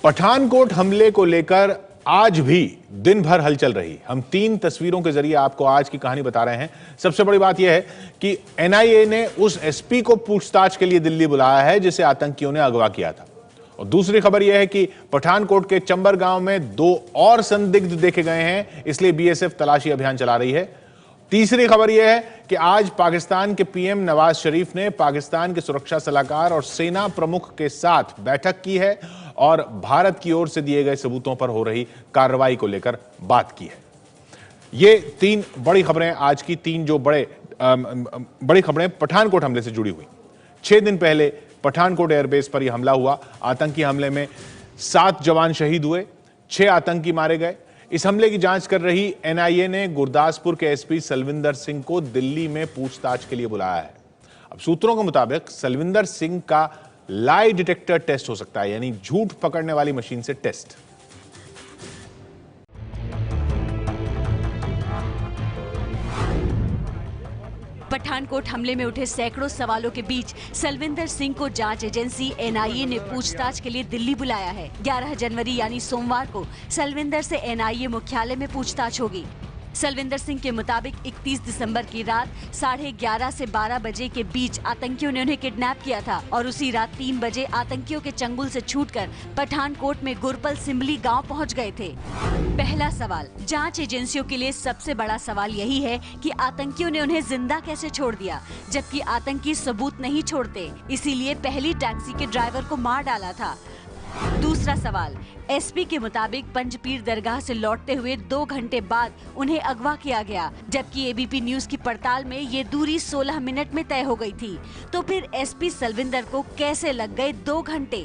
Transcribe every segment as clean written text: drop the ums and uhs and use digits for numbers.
पठानकोट हमले को लेकर आज भी दिन भर हलचल रही। हम 3 तस्वीरों के जरिए आपको आज की कहानी बता रहे हैं। सबसे बड़ी बात यह है कि एनआईए ने उस एसपी को पूछताछ के लिए दिल्ली बुलाया है जिसे आतंकियों ने अगवा किया था। और दूसरी खबर यह है कि पठानकोट के चंबर गांव में 2 और संदिग्ध देखे गए हैं, इसलिए बीएसएफ तलाशी अभियान चला रही है। तीसरी खबर यह है कि आज पाकिस्तान के पीएम नवाज शरीफ ने पाकिस्तान के सुरक्षा सलाहकार और सेना प्रमुख के साथ बैठक की है और भारत की ओर से दिए गए सबूतों पर हो रही कार्रवाई को लेकर बात की है। ये 3 बड़ी खबरें आज की, 3 जो बड़ी खबरें पठानकोट हमले से जुड़ी हुई। 6 दिन पहले पठानकोट एयरबेस पर यह हमला हुआ। आतंकी हमले में 7 जवान शहीद हुए, 6 आतंकी मारे गए। इस हमले की जांच कर रही एनआईए ने गुरदासपुर के एसपी सलविंदर सिंह को दिल्ली में पूछताछ के लिए बुलाया है। अब सूत्रों के मुताबिक सलविंदर सिंह का लाई डिटेक्टर टेस्ट हो सकता है, यानी झूठ पकड़ने वाली मशीन से टेस्ट। पठानकोट हमले में उठे सैकड़ों सवालों के बीच सलविंदर सिंह को जांच एजेंसी एनआईए ने पूछताछ के लिए दिल्ली बुलाया है। 11 जनवरी यानी सोमवार को सलविंदर से एनआईए मुख्यालय में पूछताछ होगी। सलविंदर सिंह के मुताबिक 31 दिसंबर की रात 11:30 से 12 बजे के बीच आतंकियों ने उन्हें किडनैप किया था और उसी रात 3 बजे आतंकियों के चंगुल से छूटकर पठानकोट में गुरपल सिमली गांव पहुंच गए थे। पहला सवाल, जांच एजेंसियों के लिए सबसे बड़ा सवाल यही है कि आतंकियों ने उन्हें जिंदा कैसे छोड़ दिया, जबकि आतंकी सबूत नहीं छोड़ते, इसीलिए पहली टैक्सी के ड्राइवर को मार डाला था। दूसरा सवाल, एसपी के मुताबिक पंजपीर दरगाह से लौटते हुए 2 घंटे बाद उन्हें अगवा किया गया, जबकि एबीपी न्यूज की पड़ताल में ये दूरी 16 मिनट में तय हो गई थी। तो फिर एसपी सलविंदर को कैसे लग गए 2 घंटे?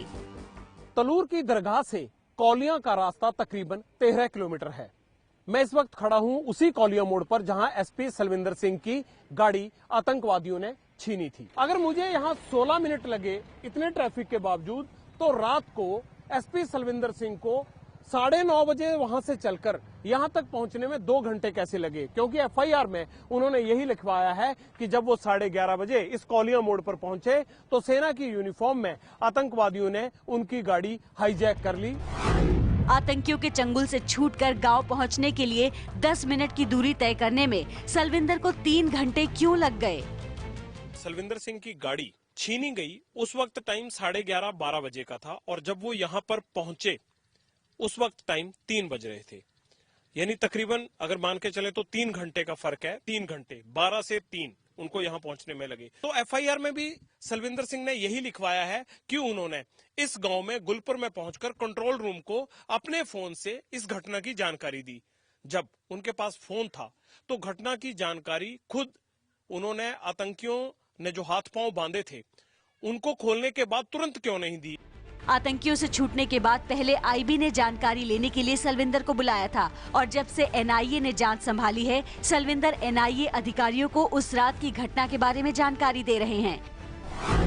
तलूर की दरगाह से कौलियां का रास्ता तकरीबन 13 किलोमीटर है। मैं इस वक्त खड़ा हूं उसी कौलिया मोड़ पर जहां एसपी सलविंदर सिंह की गाड़ी आतंकवादियों ने छीनी थी। अगर मुझे यहां 16 मिनट लगे इतने ट्रैफिक के बावजूद, तो रात को एसपी सलविंदर सिंह को 9:30 बजे वहां से चलकर यहां तक पहुंचने में 2 घंटे कैसे लगे? क्योंकि एफआईआर में उन्होंने यही लिखवाया है कि जब वो 11:30 बजे इस कौलिया मोड़ पर पहुंचे तो सेना की यूनिफॉर्म में आतंकवादियों ने उनकी गाड़ी हाईजैक कर ली। आतंकियों के चंगुल से छूटकर गांव पहुंचने के लिए 10 मिनट की दूरी तय करने में सलविंदर को 3 घंटे क्यों लग गए? सलविंदर सिंह की गाड़ी छीनी गई उस वक्त टाइम 11:30-12 बजे का था और जब वो यहाँ पर पहुंचे उस वक्त टाइम 3 बज रहे थे। यानी तकरीबन अगर मान के चले तो 3 घंटे का फर्क है। 3 घंटे 12 से 3 उनको यहाँ पहुंचने में लगे। तो एफआईआर में भी सलविंदर सिंह ने यही लिखवाया है कि उन्होंने इस गांव में गुलपुर में पहुंचकर कंट्रोल रूम को अपने फोन से इस घटना की जानकारी दी। जब उनके पास फोन था तो घटना की जानकारी खुद उन्होंने आतंकियों ने जो हाथ पांव बांधे थे उनको खोलने के बाद तुरंत क्यों नहीं दी? आतंकियों से छूटने के बाद पहले आईबी ने जानकारी लेने के लिए सलविंदर को बुलाया था और जब से एनआईए ने जांच संभाली है, सलविंदर एनआईए अधिकारियों को उस रात की घटना के बारे में जानकारी दे रहे हैं।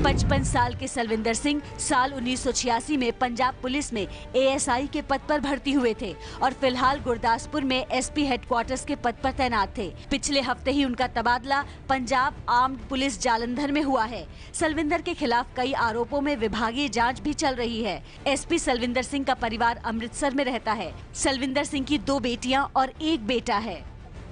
55 साल के सलविंदर सिंह साल 1986 में पंजाब पुलिस में एएसआई के पद पर भर्ती हुए थे और फिलहाल गुरदासपुर में एसपी हेडक्वार्टर्स के पद पर तैनात थे। पिछले हफ्ते ही उनका तबादला पंजाब आर्म्ड पुलिस जालंधर में हुआ है। सलविंदर के खिलाफ कई आरोपों में विभागीय जांच भी चल रही है। एसपी सलविंदर सिंह का परिवार अमृतसर में रहता है। सलविंदर सिंह की 2 बेटियां और 1 बेटा है।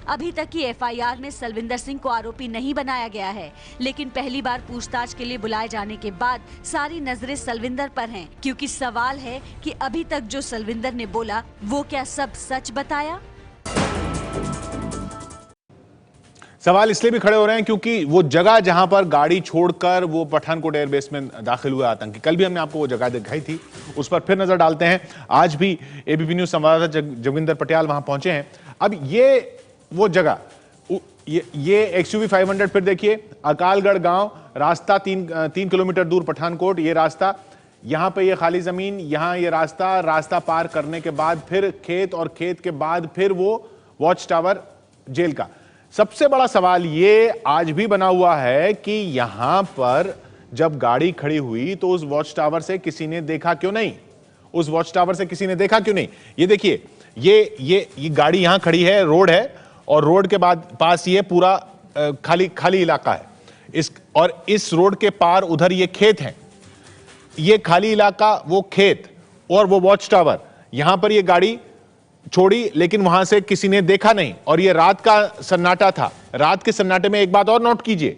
अभी तक की एफआईआर में सलविंदर सिंह को आरोपी नहीं बनाया गया है, लेकिन पहली बार पूछताछ के लिए बुलाए जाने के बाद सारी नजरें सलविंदर पर हैं, क्योंकि सवाल है कि अभी तक जो सलविंदर ने बोला वो क्या सब सच बताया? सवाल इसलिए भी खड़े हो रहे हैं क्योंकि वो जगह जहां पर गाड़ी छोड़कर वो पठानकोट एयरबेस में दाखिल हुए आतंकी, कल भी हमने आपको वो जगह दिखाई थी, उस पर फिर नजर डालते हैं। आज भी एबीपी न्यूज संवाददाता जोगिंदर पटियाल वहां पहुंचे हैं। अब ये वो जगह, ये एक्सयूवी 500 फिर देखिए, अकालगढ़ गांव, रास्ता 3 किलोमीटर दूर पठानकोट, ये रास्ता, यहां पे ये खाली जमीन, यहां ये रास्ता पार करने के बाद फिर खेत और खेत के बाद फिर वो वॉच टावर जेल का। सबसे बड़ा सवाल ये आज भी बना हुआ है कि यहां पर जब गाड़ी खड़ी हुई तो उस वॉच टावर से किसी ने देखा क्यों नहीं? उस वॉच टावर से किसी ने देखा क्यों नहीं? ये देखिए, ये गाड़ी यहां खड़ी है, रोड है और रोड के बाद पास ये पूरा खाली इलाका है। इस रोड के पार उधर ये खेत हैं, ये खाली इलाका वो खेत, और वो वॉच टावर, यहां पर ये गाड़ी छोड़ी, लेकिन वहां से किसी ने देखा नहीं, और ये रात का सन्नाटा था। रात के सन्नाटे में एक बात और नोट कीजिए,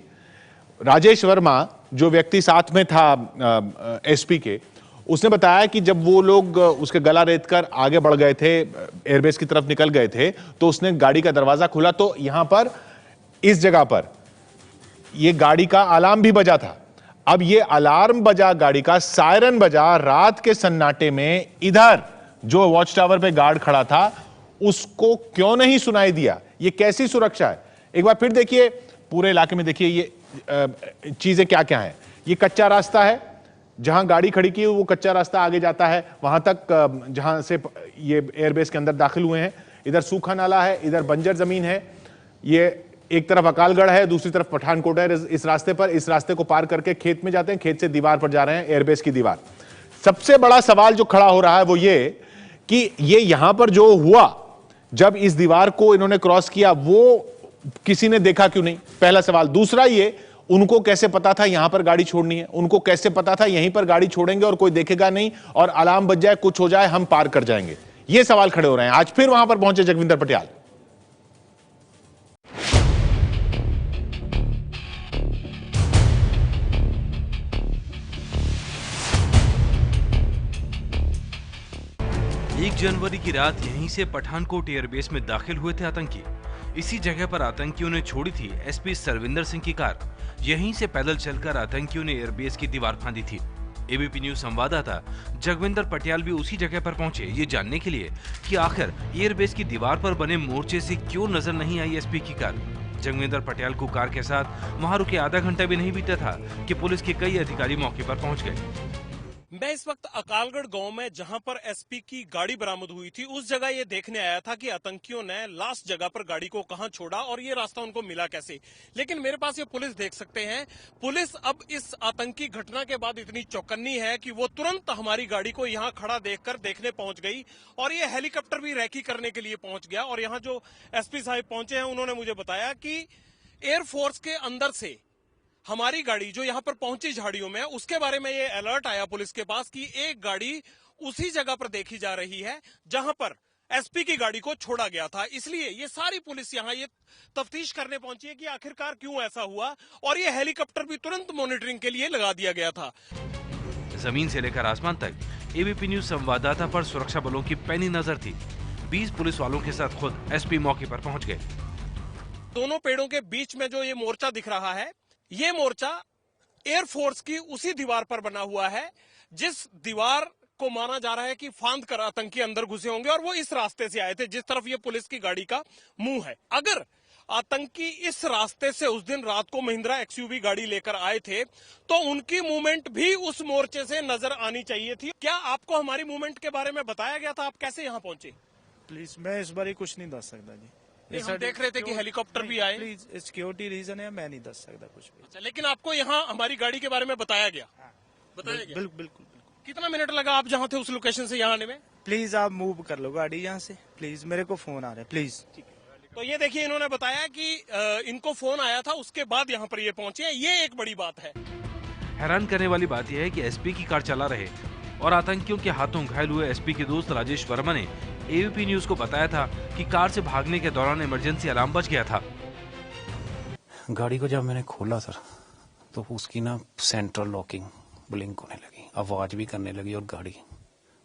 राजेश वर्मा जो व्यक्ति साथ में था एसपी के, उसने बताया कि जब वो लोग उसके गला रेत कर आगे बढ़ गए थे, एयरबेस की तरफ निकल गए थे, तो उसने गाड़ी का दरवाजा खोला तो यहां पर इस जगह पर ये गाड़ी का अलार्म भी बजा था। अब ये अलार्म बजा, गाड़ी का सायरन बजा रात के सन्नाटे में, इधर जो वॉच टावर पे गार्ड खड़ा था उसको क्यों नहीं सुनाई दिया? ये कैसी सुरक्षा है? एक बार फिर देखिए पूरे इलाके में, देखिए ये चीजें क्या क्या हैं। ये कच्चा रास्ता है, जहां गाड़ी खड़ी की वो कच्चा रास्ता आगे जाता है वहां तक जहां से ये एयरबेस के अंदर दाखिल हुए हैं। इधर सूखा नाला है, इधर बंजर जमीन है, ये एक तरफ अकालगढ़ है, दूसरी तरफ पठानकोट है। इस रास्ते पर, इस रास्ते को पार करके खेत में जाते हैं, खेत से दीवार पर जा रहे हैं, एयरबेस की दीवार। सबसे बड़ा सवाल जो खड़ा हो रहा है वो ये कि ये यहां पर जो हुआ, जब इस दीवार को इन्होंने क्रॉस किया, वो किसी ने देखा क्यों नहीं? पहला सवाल। दूसरा ये, उनको कैसे पता था यहां पर गाड़ी छोड़नी है? उनको कैसे पता था यहीं पर गाड़ी छोड़ेंगे और कोई देखेगा नहीं, और अलार्म बज जाए, कुछ हो जाए, हम पार कर जाएंगे? ये सवाल खड़े हो रहे हैं। आज फिर वहां पर पहुंचे जगविंदर पटियाल। एक जनवरी की रात यहीं से पठानकोट एयरबेस में दाखिल हुए थे आतंकी। इसी जगह पर आतंकियों ने छोड़ी थी एसपी सरविंदर सिंह की कार। यहीं से पैदल चलकर आतंकियों ने एयरबेस की दीवार फांदी थी। एबीपी न्यूज संवाददाता जगविंदर पटियाल भी उसी जगह पर पहुंचे, ये जानने के लिए कि आखिर एयरबेस की दीवार पर बने मोर्चे से क्यों नजर नहीं आई एसपी की कार। जगविंदर पटियाल को कार के साथ वहां रुके आधा घंटा भी नहीं बीता था कि पुलिस के कई अधिकारी मौके पर पहुंच गए। मैं इस वक्त अकालगढ़ गांव में, जहां पर एसपी की गाड़ी बरामद हुई थी, उस जगह ये देखने आया था कि आतंकियों ने लास्ट जगह पर गाड़ी को कहां छोड़ा और ये रास्ता उनको मिला कैसे। लेकिन मेरे पास ये पुलिस देख सकते हैं, पुलिस अब इस आतंकी घटना के बाद इतनी चौकन्नी है कि वो तुरंत हमारी गाड़ी को यहां खड़ा देखकर देखने पहुंच गई, और ये हेलीकॉप्टर भी रैकी करने के लिए पहुंच गया। और यहां जो एसपी साहब पहुंचे हैं, उन्होंने मुझे बताया कि एयरफोर्स के अंदर से हमारी गाड़ी जो यहां पर पहुंची झाड़ियों में, उसके बारे में ये अलर्ट आया पुलिस के पास कि एक गाड़ी उसी जगह पर देखी जा रही है जहां पर एसपी की गाड़ी को छोड़ा गया था। इसलिए ये सारी पुलिस यहां ये तफ्तीश करने पहुंची है कि आखिरकार क्यों ऐसा हुआ, और ये हेलीकॉप्टर भी तुरंत मॉनिटरिंग के लिए लगा दिया गया था। जमीन से लेकर आसमान तक एबीपी न्यूज संवाददाता पर सुरक्षा बलों की पैनी नजर थी। 20 पुलिस वालों के साथ खुद एसपी मौके पर पहुंच गए। दोनों पेड़ों के बीच में जो ये मोर्चा दिख रहा है, ये मोर्चा एयरफोर्स की उसी दीवार पर बना हुआ है जिस दीवार को माना जा रहा है कि फांद कर आतंकी अंदर घुसे होंगे, और वो इस रास्ते से आए थे जिस तरफ ये पुलिस की गाड़ी का मुंह है। अगर आतंकी इस रास्ते से उस दिन रात को महिंद्रा एक्सयूवी गाड़ी लेकर आए थे तो उनकी मूवमेंट भी उस मोर्चे से नजर आनी चाहिए थी। क्या आपको हमारी मूवमेंट के बारे में बताया गया था? आप कैसे यहाँ पहुंचे? प्लीज, मैं इस बारे कुछ नहीं दस सकता जी। हम देख रहे थे कि हेलीकॉप्टर भी आए। प्लीज, सिक्योरिटी रीजन है, मैं नहीं दस सकता कुछ भी। अच्छा, लेकिन आपको यहाँ हमारी गाड़ी के बारे में बताया गया? बताया गया। बिल्कुल। कितना मिनट लगा आप जहाँ थे उस लोकेशन से यहाँ आने में? प्लीज आप मूव कर लो गाड़ी यहाँ से, प्लीज, मेरे को फोन आ रहा है, प्लीज। तो ये देखिए, इन्होंने बताया कि इनको फोन आया था, उसके बाद यहाँ पर ये पहुंचे हैं। ये एक बड़ी बात है। हैरान करने वाली बात यह है कि एसपी की कार चला रहे और आतंकियों के हाथों घायल हुए एसपी के दोस्त राजेश वर्मा ने एबीपी न्यूज को बताया था कि कार से भागने के दौरान इमरजेंसी अलार्म बज गया था। गाड़ी को जब मैंने खोला सर, तो उसकी ना सेंट्रल लॉकिंग ब्लिंक होने लगी, आवाज भी करने लगी और गाड़ी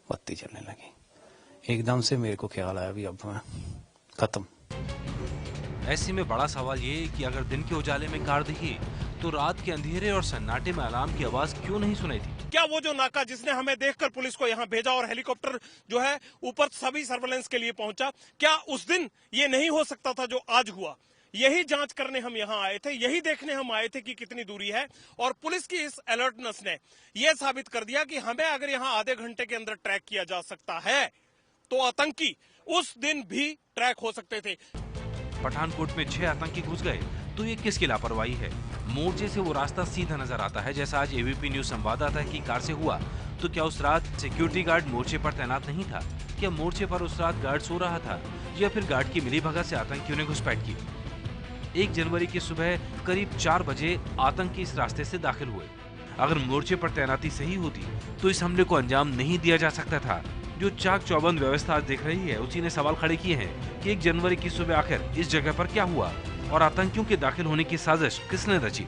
बत्ती चलने लगी। एकदम से मेरे को ख्याल आया भी अब मैं खत्म। ऐसे में बड़ा सवाल ये है कि अगर दिन के उजाले में कार दिखी तो रात के अंधेरे और सन्नाटे में अलार्म की आवाज क्यों नहीं सुनाई थी? क्या वो जो नाका जिसने हमें देखकर पुलिस को यहाँ भेजा और हेलीकॉप्टर जो है ऊपर सभी सर्वेलेंस के लिए पहुंचा, क्या उस दिन ये नहीं हो सकता था जो आज हुआ? यही जांच करने हम यहाँ आए थे, यही देखने हम आए थे कि कितनी दूरी है। और पुलिस की इस अलर्टनेस ने यह साबित कर दिया कि हमें अगर यहाँ आधे घंटे के अंदर ट्रैक किया जा सकता है तो आतंकी उस दिन भी ट्रैक हो सकते थे। पठानकोट में 6 आतंकी घुस गए तो ये किसकी लापरवाही है? मोर्चे से वो रास्ता सीधा नजर आता है जैसा आज एबीपी न्यूज संवाददाता की कार से हुआ। तो क्या उस रात सिक्योरिटी गार्ड मोर्चे पर तैनात नहीं था? क्या मोर्चे पर उस रात गार्ड सो रहा था, या फिर गार्ड की मिलीभगत से आतंकियों ने घुसपैठ की? 1 जनवरी की सुबह करीब 4 बजे आतंकी इस रास्ते से दाखिल हुए। अगर मोर्चे पर तैनाती सही होती तो इस हमले को अंजाम नहीं दिया जा सकता था। जो चाक चौबंद व्यवस्था आज दिख रही है, उसी ने सवाल खड़े किए हैं कि 1 जनवरी की सुबह आखिर इस जगह पर क्या हुआ और आतंकियों के दाखिल होने की साजिश किसने रची।